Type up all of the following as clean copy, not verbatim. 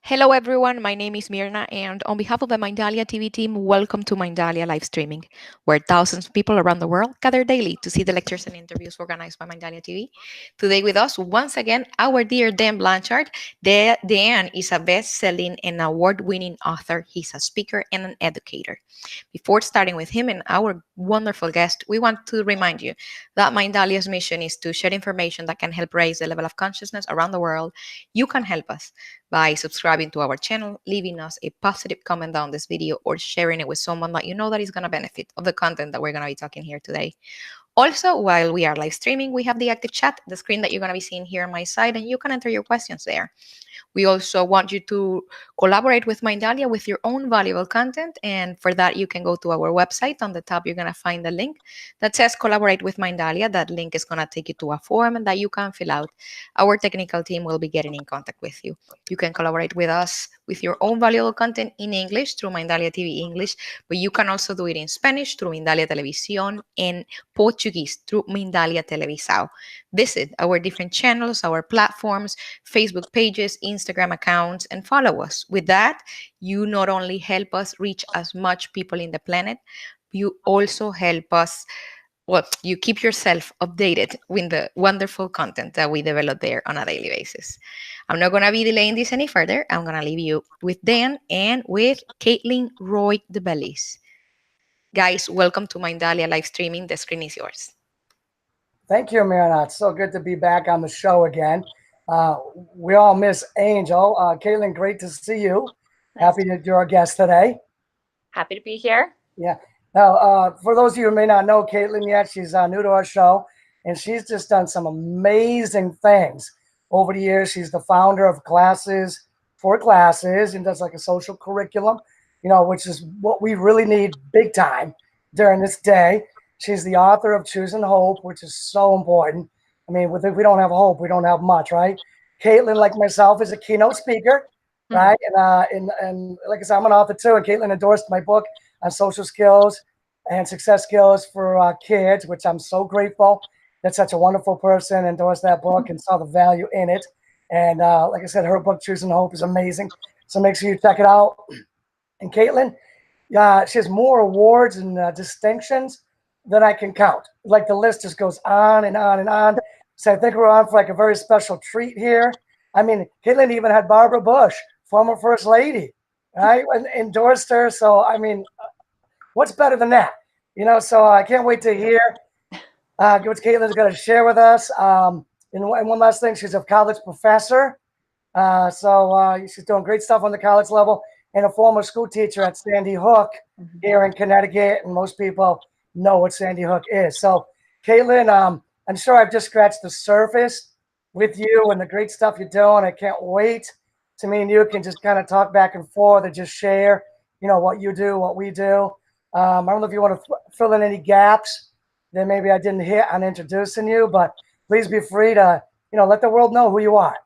Hello, everyone. My name is Mirna, and on behalf of the Mindalia TV team, welcome to Mindalia live streaming, where thousands of people around the world gather daily to see the lectures and interviews organized by Mindalia TV. Today, with us once again, our dear Dan Blanchard. Dan is a best-selling and award-winning author. He's a speaker and an educator. Before starting with him and our wonderful guest, we want to remind you that Mindalia's mission is to share information that can help raise the level of consciousness around the world. You can help us by subscribing to our channel, leaving us a positive comment down this video, or sharing it with someone that you know that is going to benefit of the content that we're going to be talking here today. Also, while we are live streaming, we have the active chat, the screen that you're going to be seeing here on my side, and you can enter your questions there. We also want you to collaborate with Mindalia with your own valuable content. And for that, you can go to our website. On the top, you're going to find the link that says Collaborate with Mindalia. That link is going to take you to a form that you can fill out. Our technical team will be getting in contact with you. You can collaborate with us with your own valuable content in English through Mindalia TV English, but you can also do it in Spanish through Mindalia Televisión and Portuguese through Mindalia Televisao. Visit our different channels, our platforms, Facebook pages, Instagram accounts, and follow us. With that, you not only help us reach as much people in the planet, you also help us, well, you keep yourself updated with the wonderful content that we develop there on a daily basis. I'm not going to be delaying this any further. I'm going to leave you with Dan and with Kaitlin Roig Debellis. Guys, welcome to Mindalia live streaming. The screen is yours. Thank you, Mirna. It's so good to be back on the show again. We all miss Angel. Kaitlin, great to see you. Happy that you're our guest today. Happy to be here. Yeah. Now, for those of you who may not know Kaitlin yet, she's new to our show, and she's just done some amazing things over the years. She's the founder of Classes for Classes and does like a social curriculum, which is what we really need big time during this day. She's the author of Choosing Hope, which is so important. I mean, if we don't have hope, we don't have much, right? Kaitlin, like myself, is a keynote speaker, right? And like I said, I'm an author too. And Kaitlin endorsed my book on social skills and success skills for kids, which I'm so grateful that such a wonderful person endorsed that book and saw the value in it. And like I said, her book, Choosing Hope, is amazing. So make sure you check it out. And Kaitlin, she has more awards and distinctions than I can count. Like the list just goes on and on and on. So I think we're on for like a very special treat here. I mean, Kaitlin even had Barbara Bush, former First Lady, right, endorsed her. So, I mean, what's better than that? So I can't wait to hear what Kaitlin's going to share with us. And one last thing, she's a college professor. So she's doing great stuff on the college level and a former school teacher at Sandy Hook here in Connecticut. And most people know what Sandy Hook is. So, Kaitlin, I'm sure I've just scratched the surface with you and the great stuff you're doing. I can't wait to me and you can just kind of talk back and forth and just share, what you do, what we do. I don't know if you want to fill in any gaps that maybe I didn't hit on introducing you, but please be free to, let the world know who you are.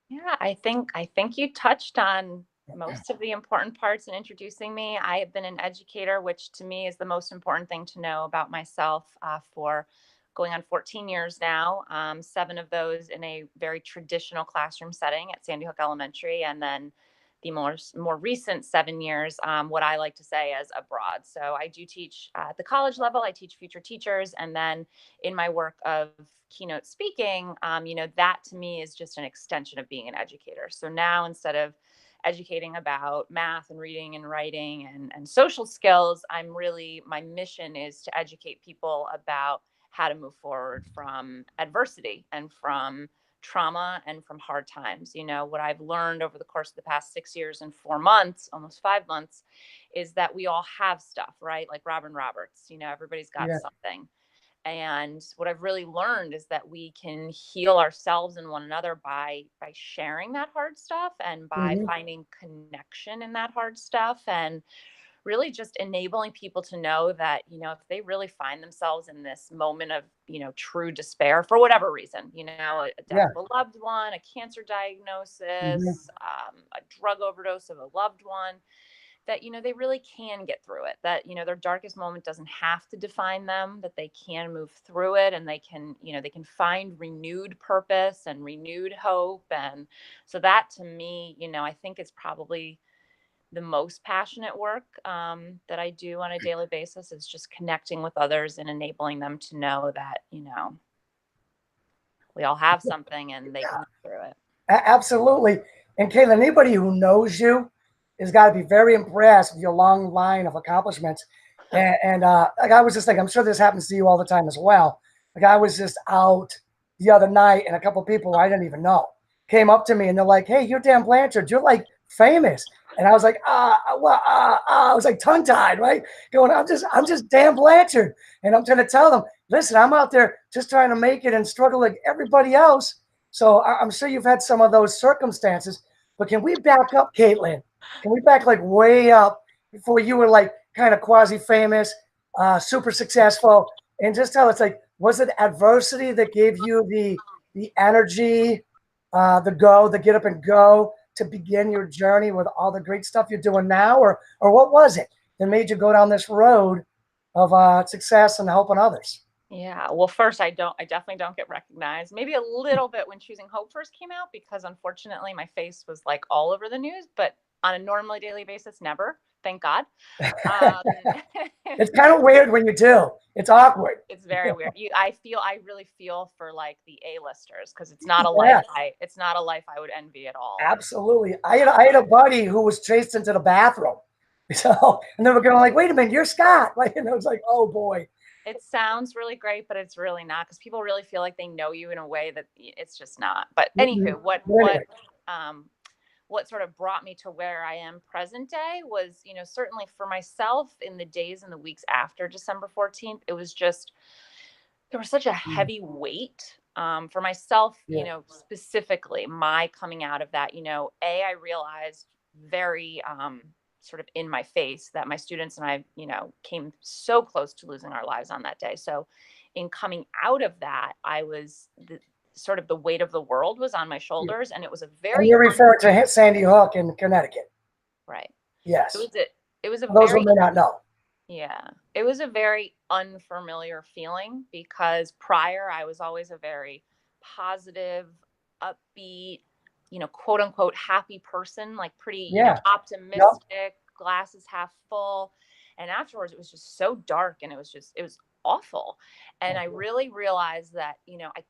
Yeah, I think you touched on most of the important parts in introducing me. I have been an educator, which to me is the most important thing to know about myself for going on 14 years now, 7 of those in a very traditional classroom setting at Sandy Hook Elementary, and then the more recent 7 years, what I like to say as abroad. So I do teach at the college level. I teach future teachers. And then in my work of keynote speaking, that to me is just an extension of being an educator. So now instead of educating about math and reading and writing and social skills, my mission is to educate people about how to move forward from adversity and from trauma and from hard times. What I've learned over the course of the past 6 years and 4 months, almost 5 months, is that we all have stuff, right? Like Robin Roberts, everybody's got something. And what I've really learned is that we can heal ourselves and one another by sharing that hard stuff and by finding connection in that hard stuff, and really just enabling people to know that, if they really find themselves in this moment of, true despair for whatever reason, a death of a loved one, a cancer diagnosis, a drug overdose of a loved one, that, they really can get through it, that, their darkest moment doesn't have to define them, that they can move through it, and they can find renewed purpose and renewed hope. And so that, to me, I think is probably the most passionate work that I do on a daily basis, is just connecting with others and enabling them to know that, we all have something and they can move through it. Absolutely. And Kaitlin, anybody who knows you has got to be very impressed with your long line of accomplishments. Like I was just like, I'm sure this happens to you all the time as well. Like I was just out the other night, and a couple of people I didn't even know came up to me and they're like, "Hey, you're Dan Blanchard. You're like famous." And I was like, I was like tongue tied, right? Going, I'm just Dan Blanchard. And I'm trying to tell them, listen, I'm out there just trying to make it and struggle like everybody else. So I'm sure you've had some of those circumstances, but can we back up, Kaitlin? Can we back like way up before you were like kind of quasi-famous, super successful, and just tell us, like, was it adversity that gave you the energy, the get up and go to begin your journey with all the great stuff you're doing now, or what was it that made you go down this road of success and helping others? Yeah. Well, first, I definitely don't get recognized. Maybe a little bit when Choosing Hope first came out, because unfortunately my face was like all over the news, but on a normally daily basis, never. Thank God. Um, It's kind of weird when you do. It's awkward. It's very weird. I really feel for like the A-listers, because it's not a life I would envy at all. Absolutely. I had a buddy who was chased into the bathroom. So, and they were going like, "Wait a minute, you're Scott." Like, and I was like, "Oh boy." It sounds really great, but it's really not, because people really feel like they know you in a way that it's just not. But anywho, what sort of brought me to where I am present day was, certainly for myself in the days and the weeks after December 14th, it was just, there was such a heavy weight for myself, specifically my coming out of that, I realized very sort of in my face that my students and I, came so close to losing our lives on that day. So in coming out of that, I was sort of the weight of the world was on my shoulders, and it was a very. And you're referring to Sandy Hook in Connecticut, right? Yes. It was a those very, who may not know. Yeah, it was a very unfamiliar feeling, because prior I was always a very positive, upbeat, quote unquote happy person, like pretty, optimistic, glasses half full. And afterwards it was just so dark, and it was awful. And I really realized that, I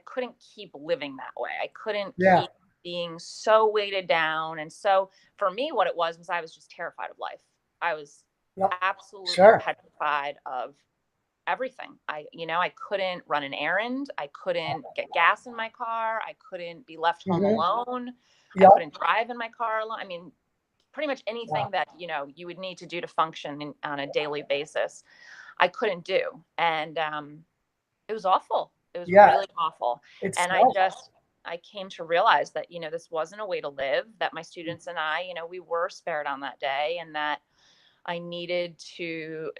couldn't keep living that way. I couldn't keep being so weighted down. And so for me, what it was I was just terrified of life. I was absolutely petrified of everything. I couldn't run an errand. I couldn't get gas in my car. I couldn't be left home alone. I couldn't drive in my car alone. I mean, pretty much anything that, you would need to do to function on a daily basis, I couldn't do. And it was awful. It was really awful. And I came to realize that, this wasn't a way to live, that my students and I, we were spared on that day, and that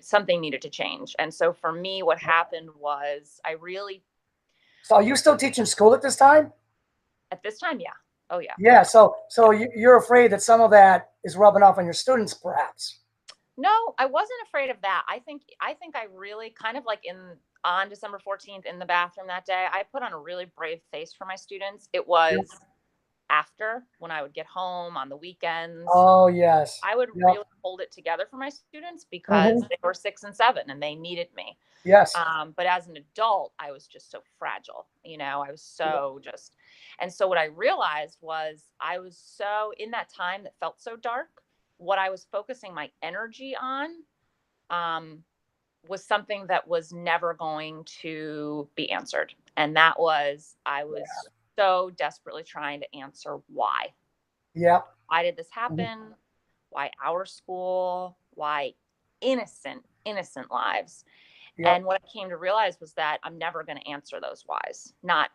something needed to change. And so for me, what happened was So are you still teaching school at this time? At this time, yeah. Oh yeah. Yeah. So you're afraid that some of that is rubbing off on your students, perhaps? No, I wasn't afraid of that. I think I really kind of like on December 14th in the bathroom that day, I put on a really brave face for my students. It was after, when I would get home on the weekends. Oh yes. I would really hold it together for my students, because they were 6 and 7 and they needed me. Yes. But as an adult, I was just so fragile. I was so and so what I realized was I was so in that time that felt so dark. What I was focusing my energy on was something that was never going to be answered. And that was, I was so desperately trying to answer why. Yeah. Why did this happen? Why our school? Why innocent lives? And what I came to realize was that I'm never going to answer those whys. Not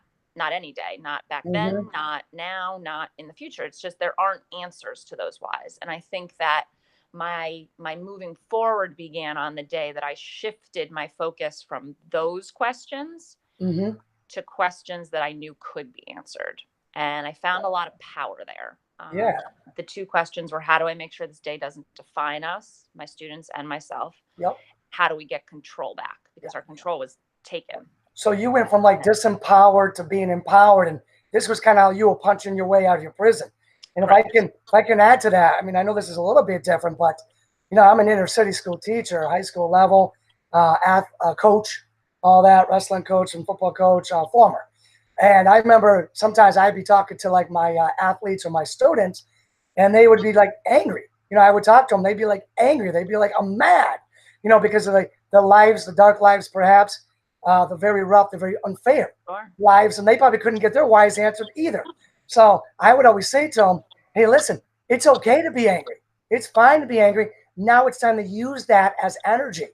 any day, not back then, not now, not in the future. It's just, there aren't answers to those whys. And I think that my moving forward began on the day that I shifted my focus from those questions to questions that I knew could be answered. And I found a lot of power there. Yeah. The two questions were, how do I make sure this day doesn't define us, my students and myself? Yep. How do we get control back? Because Yeah. our control was taken. So you went from like disempowered to being empowered, and this was kind of how you were punching your way out of your prison. And if I can add to that, I mean, I know this is a little bit different, but I'm an inner city school teacher, high school level, coach, all that, wrestling coach and football coach, former. And I remember sometimes I'd be talking to like my athletes or my students, and they would be like angry. I would talk to them. They'd be like angry. They'd be like, I'm mad, because of the lives, the dark lives, perhaps, the very rough, the very unfair lives. And they probably couldn't get their whys answered either. So I would always say to them, hey, listen, it's okay to be angry. It's fine to be angry. Now it's time to use that as energy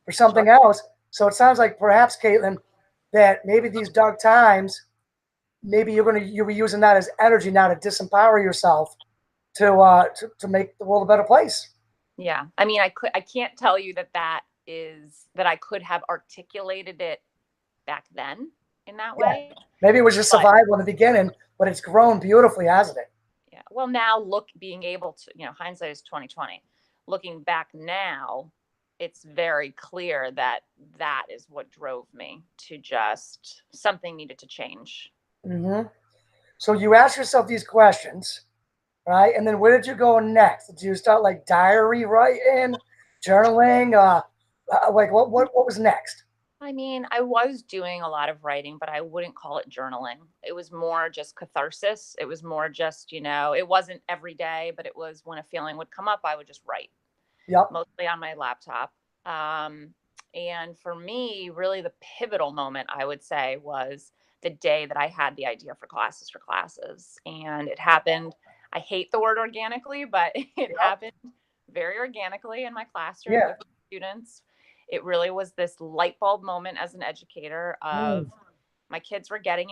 for something else. So it sounds like perhaps, Kaitlin, that maybe these dark times, maybe you'll be using that as energy now to disempower yourself to make the world a better place. Yeah. I mean, I can't tell you that I could have articulated it back then in that way. Maybe it was just survival in the beginning, but it's grown beautifully, hasn't it? Yeah. Well, now being able to, hindsight is 2020. Looking back now, it's very clear that is what drove me to just something needed to change. Mm-hmm. So you ask yourself these questions, right? And then where did you go next? Did you start like diary writing, journaling? Like what was next? I mean, I was doing a lot of writing, but I wouldn't call it journaling. It was more just catharsis. It was more just, it wasn't every day, but it was when a feeling would come up, I would just write. Yep. Mostly on my laptop. And for me, really the pivotal moment, I would say, was the day that I had the idea for Classes. And it happened, I hate the word organically, but it happened very organically in my classroom with students. It really was this light bulb moment as an educator of my kids were getting,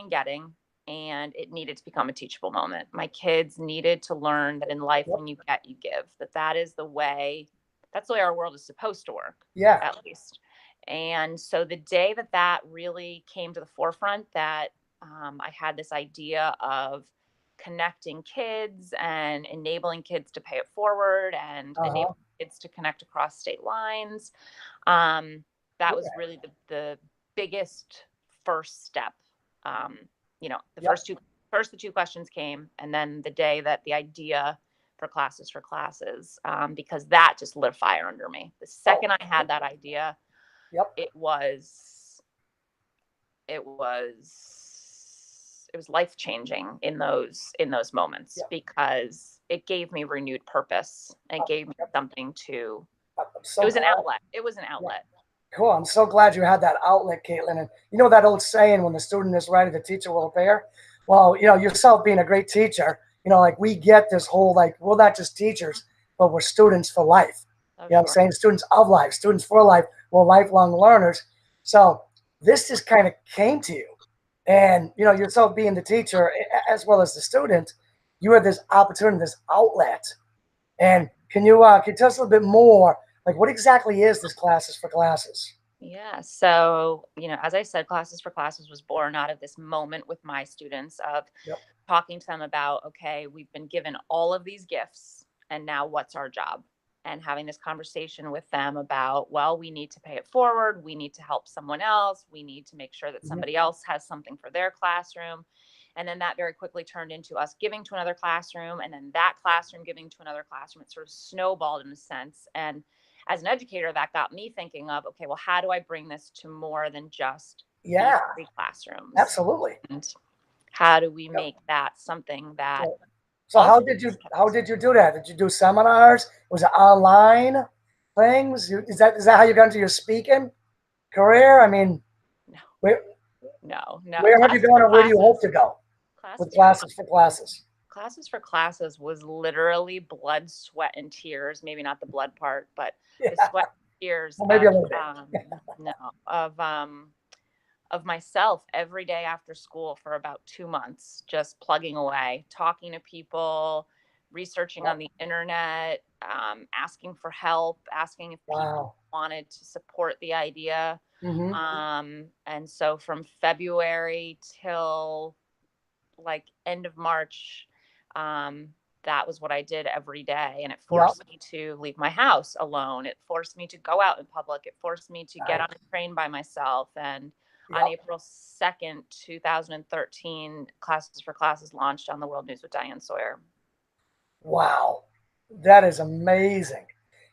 and it needed to become a teachable moment. My kids needed to learn that in life, when you get, you give, that is the way, that's the way our world is supposed to work. Yeah. At least. And so the day that really came to the forefront, that I had this idea of connecting kids and enabling kids to pay it forward and enabling kids to connect across state lines. That was really the biggest first step. The two questions came, and then the day that the idea for Classes, because that just lit a fire under me. The second I had that idea, it was life-changing in those moments, because it gave me renewed purpose, and it gave me something to, it was an outlet. Cool. I'm so glad you had that outlet, Kaitlin. And you know that old saying, when the student is ready, the teacher will appear. Well, yourself being a great teacher, like we get this whole, like, we're not just teachers, but we're students for life. You know what I'm saying? Students of life, students for life. We're lifelong learners. So this just kind of came to you. And, yourself being the teacher as well as the student, you had this opportunity, this outlet. And can you tell us a little bit more, like what exactly is this Classes? Yeah. So, as I said, Classes was born out of this moment with my students of talking to them about, okay, we've been given all of these gifts, and now what's our job? And having this conversation with them about, well, we need to pay it forward. We need to help someone else. We need to make sure that somebody else has something for their classroom. And then that very quickly turned into us giving to another classroom, and then that classroom giving to another classroom. It sort of snowballed in a sense. And as an educator, that got me thinking of, okay, well, how do I bring this to more than just these three classrooms? Absolutely. And how do we make that something that... So how did you do that? Did you do seminars? Was it online things? Is that how you got into your speaking career? I mean, no. Where Classes have you gone, or where do you hope to go with Classes? Classes was literally blood, sweat, and tears. Maybe not the blood part, but the sweat and tears. Well, maybe a little bit. Of myself every day after school for about 2 months, just plugging away, talking to people, researching on the internet, asking for help, asking if people wanted to support the idea. And so from February till like end of March, that that was what I did every day. And it Yep. forced me to leave my house alone. It forced me to go out in public. It forced me to get on a train by myself. And on Yep. April 2nd, 2013, Classes for Classes launched on the World News with Diane Sawyer. Wow. That is amazing.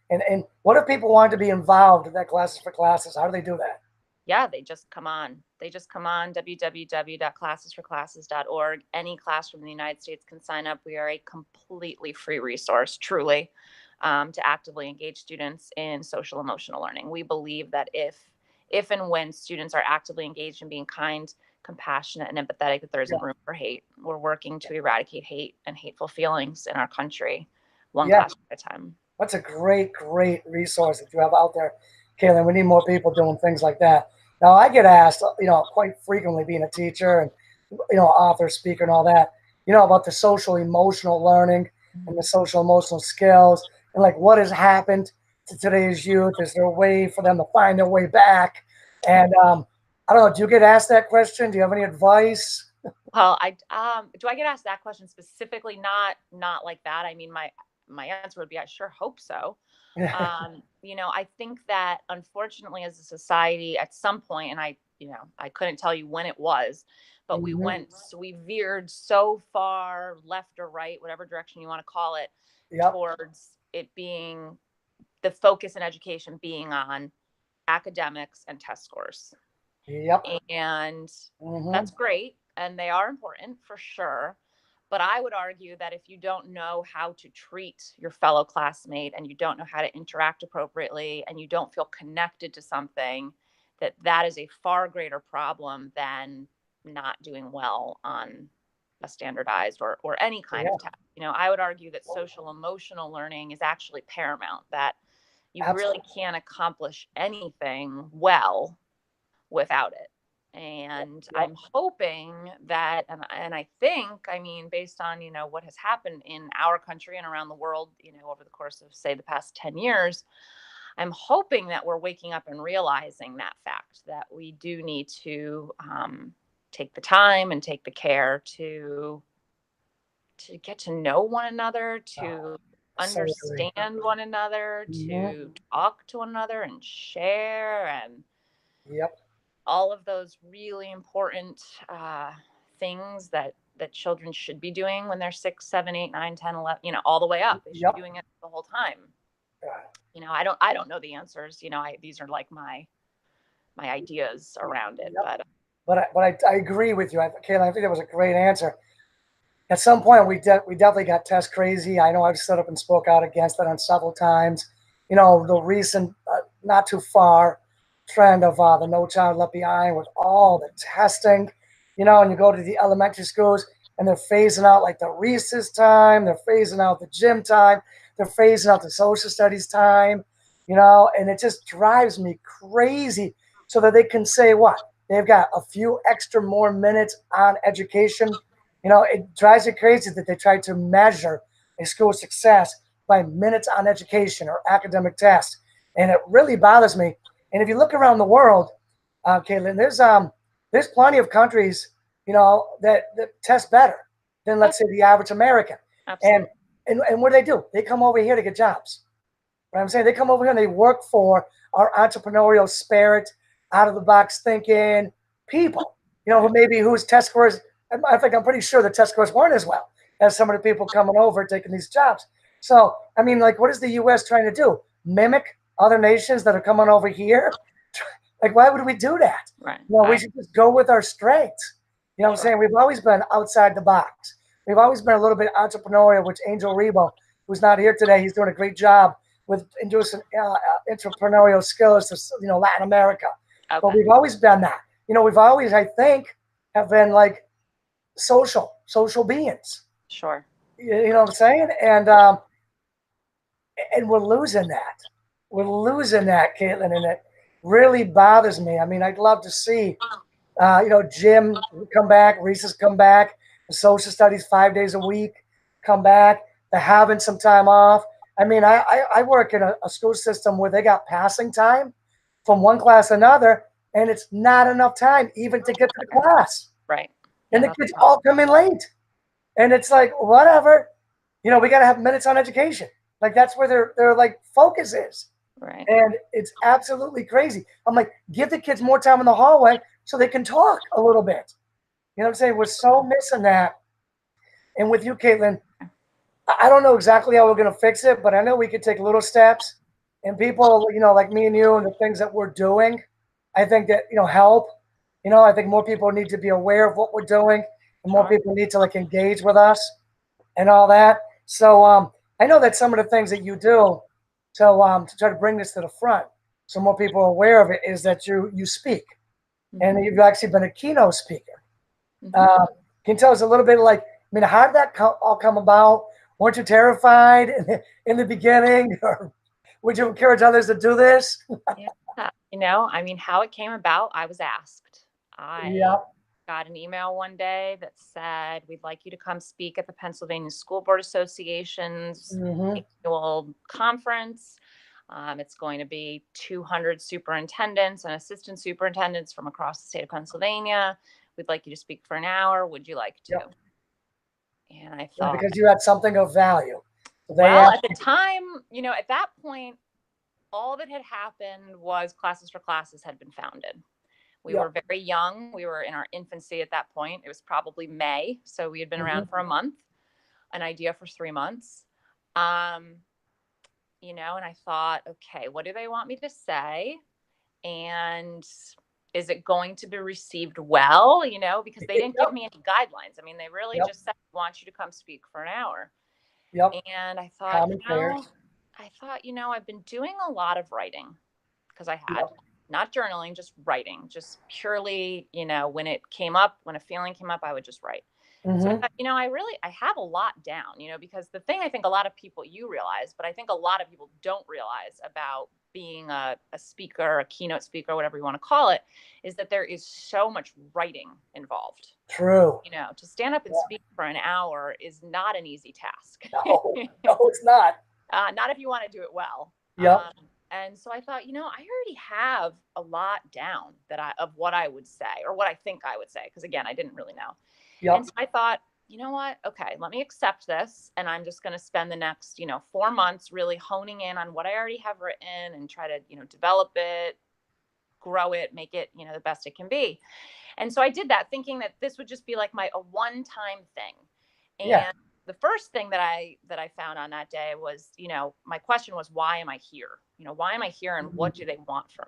And what if people wanted to be involved in that Classes for Classes? How do they do that? Yeah, they just come on. www.classesforclasses.org. Any classroom in the United States can sign up. We are a completely free resource, truly, to actively engage students in social emotional learning. We believe that if and when students are actively engaged in being kind, compassionate, and empathetic, that there isn't room for hate. We're working to eradicate hate and hateful feelings in our country, one classroom at a time. That's a great, great resource that you have out there, Kaitlin. We need more people doing things like that. Now, I get asked, quite frequently, being a teacher and, author, speaker, and all that, about the social emotional learning and the social emotional skills and like what has happened to today's youth. Is there a way for them to find their way back? And I don't know, do you get asked that question? Do you have any advice? Well, do I get asked that question specifically? Not like that. I mean, my answer would be, I sure hope so. I think that unfortunately as a society at some point, and I couldn't tell you when it was, but we veered so far left or right, whatever direction you want to call it, towards it being the focus in education being on academics and test scores. And that's great. And they are important for sure. But I would argue that if you don't know how to treat your fellow classmate and you don't know how to interact appropriately and you don't feel connected to something, that is a far greater problem than not doing well on a standardized or any kind of test. I would argue that social emotional learning is actually paramount, that you really can't accomplish anything well without it. And I'm hoping that, and I think, I mean, based on, what has happened in our country and around the world, over the course of, say, the past 10 years, I'm hoping that we're waking up and realizing that fact, that we do need to take the time and take the care to get to know one another, to understand one another, to talk to one another and share and all of those really important things that children should be doing when they're 6, 7, 8, 9, 10, 11, all the way up. They should be doing it the whole time. I don't know the answers. These are like my ideas around it. But I agree with you, Kaitlin. I think that was a great answer. At some point, we definitely got test crazy. I know I've stood up and spoke out against it on several times. The recent, not too far, trend of the No Child Left Behind with all the testing, and you go to the elementary schools and they're phasing out like the recess time, they're phasing out the gym time, they're phasing out the social studies time, and it just drives me crazy so that they can say what? They've got a few extra more minutes on education. It drives me crazy that they try to measure a school's success by minutes on education or academic tests. And it really bothers me. And if you look around the world, Kaitlin, there's plenty of countries, that test better than, let's say, the average American. Absolutely. And what do? They come over here to get jobs. What I'm saying, they come over here and they work for our entrepreneurial spirit, out of the box thinking people, whose test scores, I think I'm pretty sure the test scores weren't as well as some of the people coming over taking these jobs. So, I mean, like, what is the U.S. trying to do? Mimic other nations that are coming over here? Like, why would we do that? Right. We should just go with our strengths. What I'm saying? We've always been outside the box. We've always been a little bit entrepreneurial, which Angel Rebo, who's not here today, he's doing a great job with inducing entrepreneurial skills to, Latin America. Okay. But we've always been that. We've always, I think, have been like social beings. Sure. You know what I'm saying? And we're losing that. We're losing that, Kaitlin, and it really bothers me. I mean, I'd love to see, gym come back, recess come back, the social studies 5 days a week come back, the having some time off. I mean, I work in a school system where they got passing time from one class to another, and it's not enough time even to get to the class. Right. And the kids all come in late. And it's like, whatever, we got to have minutes on education. Like that's where their like focus is. Right. And it's absolutely crazy. I'm like, give the kids more time in the hallway so they can talk a little bit. You know what I'm saying? We're so missing that. And with you, Kaitlin, I don't know exactly how we're going to fix it, but I know we could take little steps. And people, like me and you and the things that we're doing, I think that, help. I think more people need to be aware of what we're doing and more people need to like engage with us and all that. So I know that some of the things that you do to try to bring this to the front so more people are aware of it is that you speak. And you've actually been a keynote speaker. Can you tell us a little bit how did that all come about? Weren't you terrified in the beginning, or would you encourage others to do this? Yeah. How it came about, I was asked. I got an email one day that said, we'd like you to come speak at the Pennsylvania School Board Association's annual conference. It's going to be 200 superintendents and assistant superintendents from across the state of Pennsylvania. We'd like you to speak for an hour. Would you like to? And I thought, because you had something of value. Well, at the time, at that point, all that had happened was Classes for Classes had been founded. We were very young. We were in our infancy at that point. It was probably May. So we had been around for a month, an idea for 3 months. And I thought, okay, what do they want me to say? And is it going to be received well? Because they didn't give me any guidelines. They really just said, we want you to come speak for an hour. And I thought, I've been doing a lot of writing because I had not journaling, just writing, just purely, when a feeling came up, I would just write. So I thought, I have a lot down, because the thing I think a lot of people, you realize, but I think a lot of people don't realize about being a speaker, a keynote speaker, whatever you want to call it, is that there is so much writing involved. True. To stand up and speak for an hour is not an easy task. No, it's not. Not if you want to do it well. And so I thought, I already have a lot down of what I would say or what I think I would say. Because again, I didn't really know. And so I thought, you know what? Okay, let me accept this. And I'm just going to spend the next, 4 months really honing in on what I already have written and try to, develop it, grow it, make it, the best it can be. And so I did that thinking that this would just be like a one-time thing. And the first thing that I found on that day was, my question was, why am I here? Why am I here and what do they want from,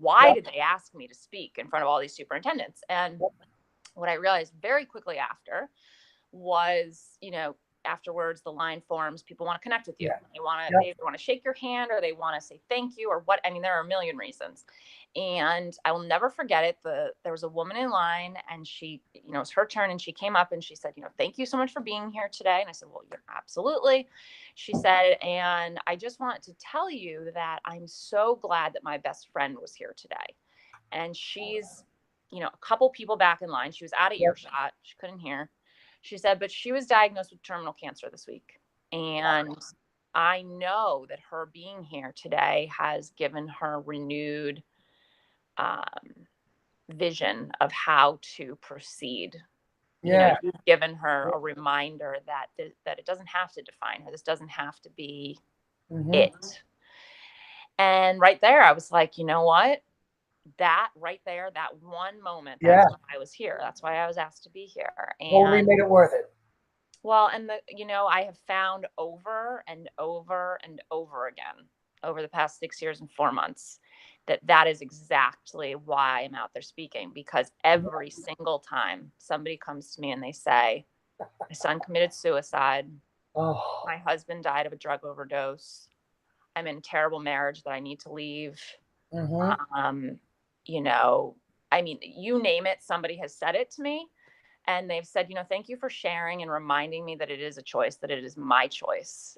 why did they ask me to speak in front of all these superintendents? And what I realized very quickly after was, afterwards the line forms, people want to connect with you. They want to shake your hand or they want to say thank you or what. There are a million reasons. And I will never forget it. There was a woman in line and she, it was her turn and she came up and she said, thank you so much for being here today. And I said, well, yeah, absolutely. She said, and I just want to tell you that I'm so glad that my best friend was here today. And she's, a couple people back in line. She was out of earshot. She couldn't hear. She said, but she was diagnosed with terminal cancer this week. And I know that her being here today has given her renewed vision of how to proceed. You've given her a reminder that it doesn't have to define her. This doesn't have to be it. And right there, I was like, you know what? That right there, that one moment, that's why I was here. That's why I was asked to be here. And totally made it worth it. Well, and I have found over and over and over again over the past 6 years and 4 months that is exactly why I'm out there speaking, because every single time somebody comes to me and they say, my son committed suicide. My husband died of a drug overdose. I'm in a terrible marriage that I need to leave. You name it, somebody has said it to me and they've said, thank you for sharing and reminding me that it is a choice, that it is my choice.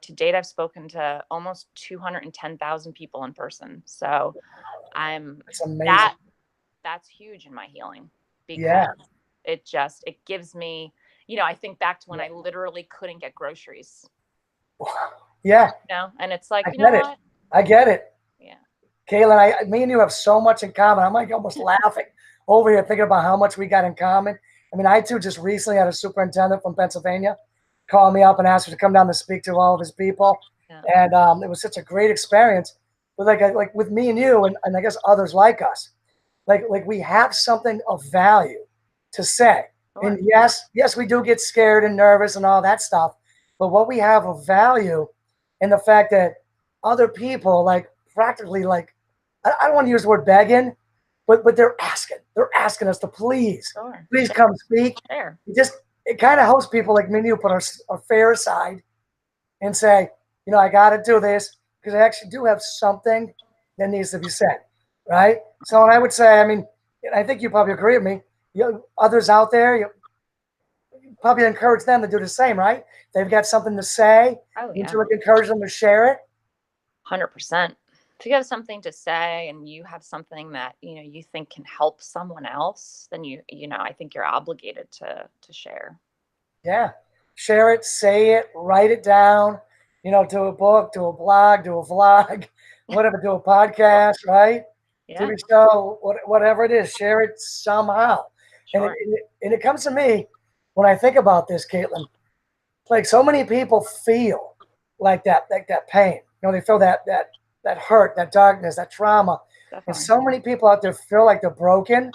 To date, I've spoken to almost 210,000 people in person. So that's huge in my healing because it gives me, I think back to when I literally couldn't get groceries. And it's like, what? I get it. Yeah. Kaitlin, me and you have so much in common. I'm like almost laughing over here thinking about how much we got in common. I too just recently had a superintendent from Pennsylvania called me up and asked me to come down to speak to all of his people. Yeah. And it was such a great experience. But like with me and you, and I guess others like us, like we have something of value to say. Sure. And yes, we do get scared and nervous and all that stuff. But what we have of value in the fact that other people like practically like I don't want to use the word begging, but they're asking. They're asking us to please, Sure. please come speak. Share. It kind of helps people like me and you put our fear aside and say, I got to do this because I actually do have something that needs to be said, right? So, and I would say, I mean, and I think you probably agree with me. Others out there, you probably encourage them to do the same, right? They've got something to say. Oh, You yeah. should encourage them to share it. 100%. If you have something to say and you have something that, you think can help someone else, then I think you're obligated to share. Yeah. Share it, say it, write it down, do a book, do a blog, do a vlog, whatever, do a podcast, right? Yeah. TV show, whatever it is, share it somehow. And Sure. it comes to me when I think about this, Kaitlin, like so many people feel like that pain. They feel that hurt, that darkness, that trauma. And Definitely. so many people out there feel like they're broken,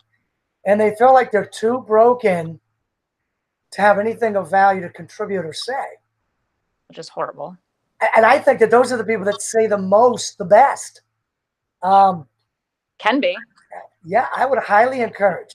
and they feel like they're too broken to have anything of value to contribute or say. Which is horrible. And I think that those are the people that say the most, the best. Can be. Yeah, I would highly encourage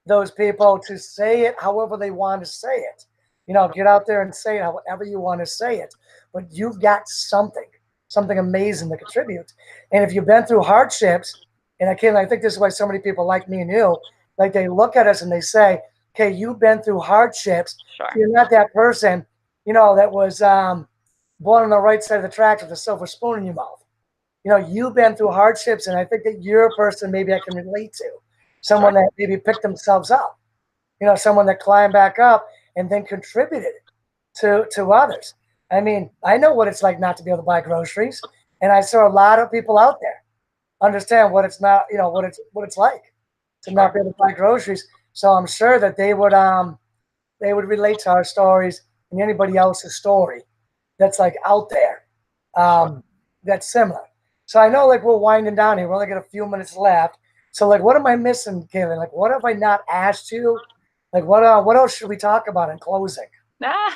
those people to say it however they want to say it. Get out there and say it however you want to say it. But you've got something amazing to contribute. And if you've been through hardships, and I think this is why so many people like me and you, like they look at us and they say, okay, you've been through hardships. Sure. You're not that person, that was born on the right side of the tracks with a silver spoon in your mouth. You've been through hardships, and I think that you're a person maybe I can relate to. Someone Sure. that maybe picked themselves up, someone that climbed back up and then contributed to others. I mean, I know what it's like not to be able to buy groceries, and I saw a lot of people out there understand what it's not, what it's like to not be able to buy groceries. So I'm sure that they would relate to our stories and anybody else's story that's like out there, that's similar. So I know like we're winding down here. We only got a few minutes left. So like, what am I missing, Kaitlin? Like, what have I not asked you? Like, what else should we talk about in closing? Yeah.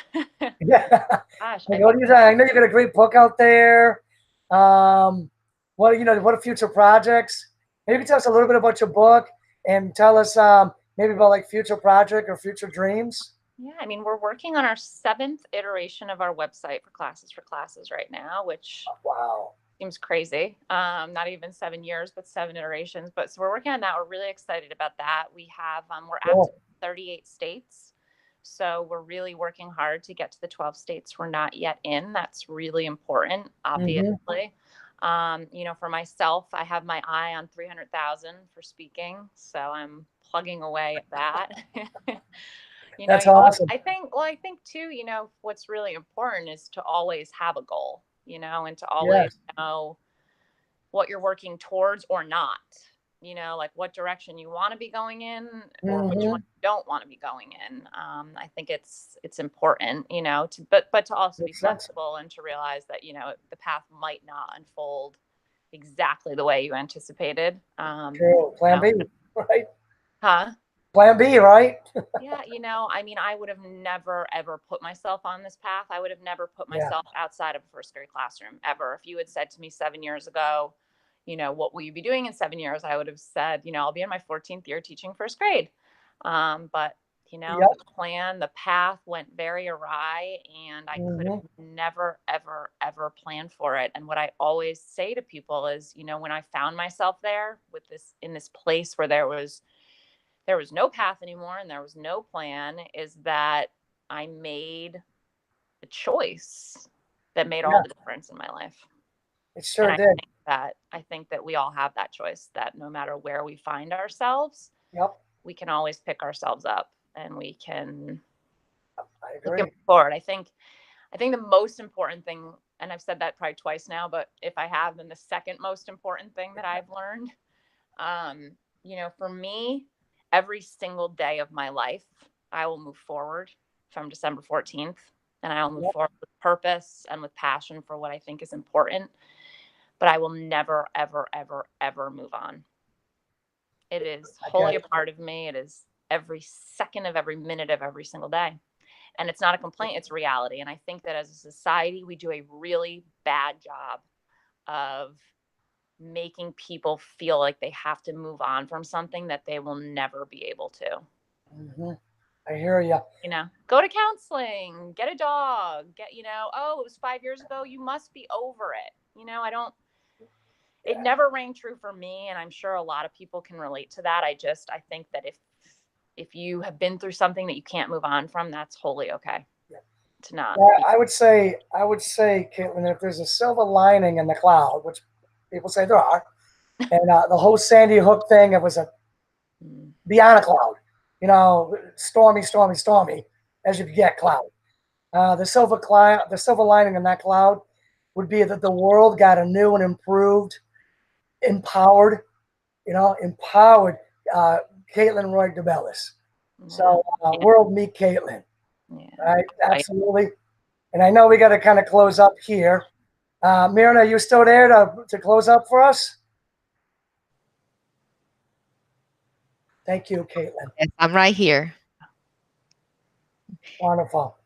Gosh. Like, what do you think? I know you got a great book out there. What future projects? Maybe tell us a little bit about your book and tell us maybe about like future project or future dreams. Yeah, I mean, we're working on our 7th iteration of our website for classes right now, which Wow. seems crazy. Not even 7 years, but 7 iterations. But so we're working on that. We're really excited about that. We have we're active in 38 states. So we're really working hard to get to the 12 states we're not yet in. That's really important, obviously. For myself, I have my eye on 300,000 for speaking. So I'm plugging away at that. That's awesome. I think too, what's really important is to always have a goal, and to always know what you're working towards or not, like what direction you want to be going in or which one you don't want to be going in. I think it's important, but to also be flexible and to realize that, the path might not unfold exactly the way you anticipated. True. Plan B, right? Huh? Plan B, right? Yeah, I mean, I would have never, ever put myself on this path. I would have never put myself outside of a first grade classroom, ever. If you had said to me 7 years ago, what will you be doing in 7 years? I would have said, I'll be in my 14th year teaching first grade. But, the plan, the path went very awry, and I could have never, ever, ever planned for it. And what I always say to people is, when I found myself there in this place where there was no path anymore and there was no plan, is that I made a choice that made all the difference in my life. It sure did. I think that we all have that choice, that no matter where we find ourselves, we can always pick ourselves up and we can look forward. I think the most important thing, and I've said that probably twice now, but if I have, then the second most important thing that I've learned, for me, every single day of my life, I will move forward from December 14th and I will move Yep. forward with purpose and with passion for what I think is important. But I will never, ever, ever, ever move on. It is I got wholly a it. part of me. It is every second of every minute of every single day. And it's not a complaint, it's reality. And I think that as a society, we do a really bad job of making people feel like they have to move on from something that they will never be able to. Hmm. I hear you. Go to counseling, get a dog, oh, it was 5 years ago. You must be over it. I don't, it never rang true for me. And I'm sure a lot of people can relate to that. I think that if you have been through something that you can't move on from, that's wholly okay to not Yeah, be. I would say, Kaitlin, if there's a silver lining in the cloud, which people say there are, and the whole Sandy Hook thing, it was a Mm. beyond a cloud, stormy, stormy, stormy, as you get cloud. The silver lining in that cloud would be that the world got a new and improved, empowered, empowered uh, Kaitlin Roig Debellis. So, Yeah. world meet Kaitlin, Yeah. right? Absolutely. And I know we got to kind of close up here. Myrna, are you still there to close up for us? Thank you, Kaitlin. Yes, I'm right here. Wonderful.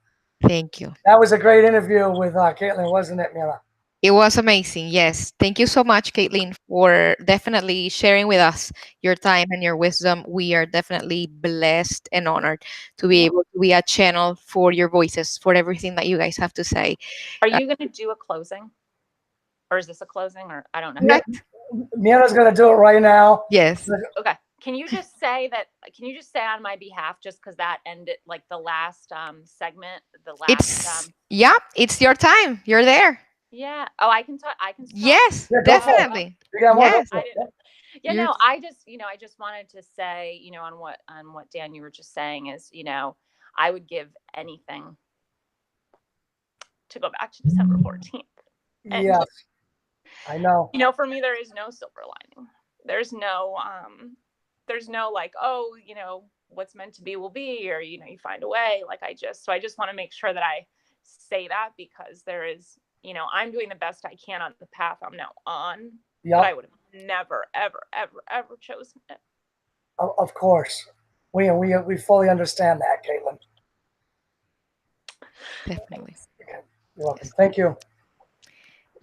Thank you. That was a great interview with Kaitlin, wasn't it, Myrna? It was amazing. Yes. Thank you so much, Caitlin, for definitely sharing with us your time and your wisdom. We are definitely blessed and honored to be Yeah. able to be a channel for your voices, for everything that you guys have to say. Are Uh, you going to do a closing? Or is this a closing? Or I don't know. correct? Myrna's going to do it right now. Yes. Okay. Can you just say that? Can you just say on my behalf, just because that ended like the last segment, the last Yeah, it's your time. You're there. yeah. Oh, I can talk. I can talk. Yes, Yeah, go for it. definitely. You got more. Go Yes. for I it. didn't. Yeah, You're no. I just wanted to say, on what Dan you were just saying is, I would give anything to go back to December 14th. And Yes, I know. for me, there is no silver lining. There's no like, oh, what's meant to be will be, or you find a way. Like I just want to make sure that I say that, because there is, I'm doing the best I can on the path I'm now on, but I Yep, would have never, ever, ever, ever chosen it. of course. We fully understand that, Kaitlin. definitely. Okay. You're welcome. Yes. Thank you.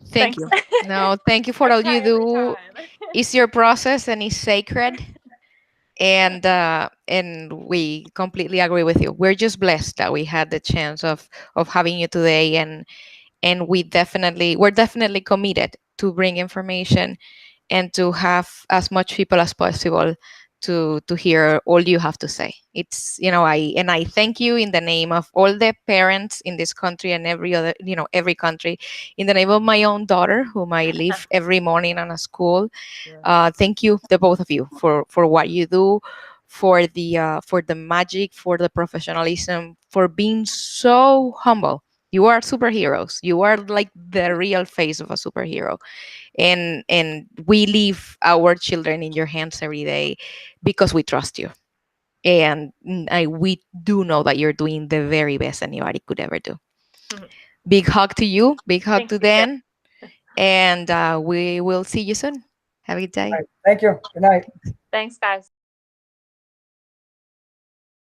Thank Thanks. you. No, thank you for I all try you every do. time. It's your process and it's sacred. And we completely agree with you. We're just blessed that we had the chance of having you today, and we're definitely committed to bring information and to have as much people as possible to hear all you have to say. It's I thank you in the name of all the parents in this country and every other, every country, in the name of my own daughter whom I leave every morning on a school. Thank you, the both of you, for what you do, for the magic, for the professionalism, for being so humble. You are superheroes. You are like the real face of a superhero, and we leave our children in your hands every day because we trust you, and we do know that you're doing the very best anybody could ever do. Big hug to you. Big hug Thank to you. Dan, and we will see you soon. Have a good All day. right. Thank you. Good night. Thanks, guys.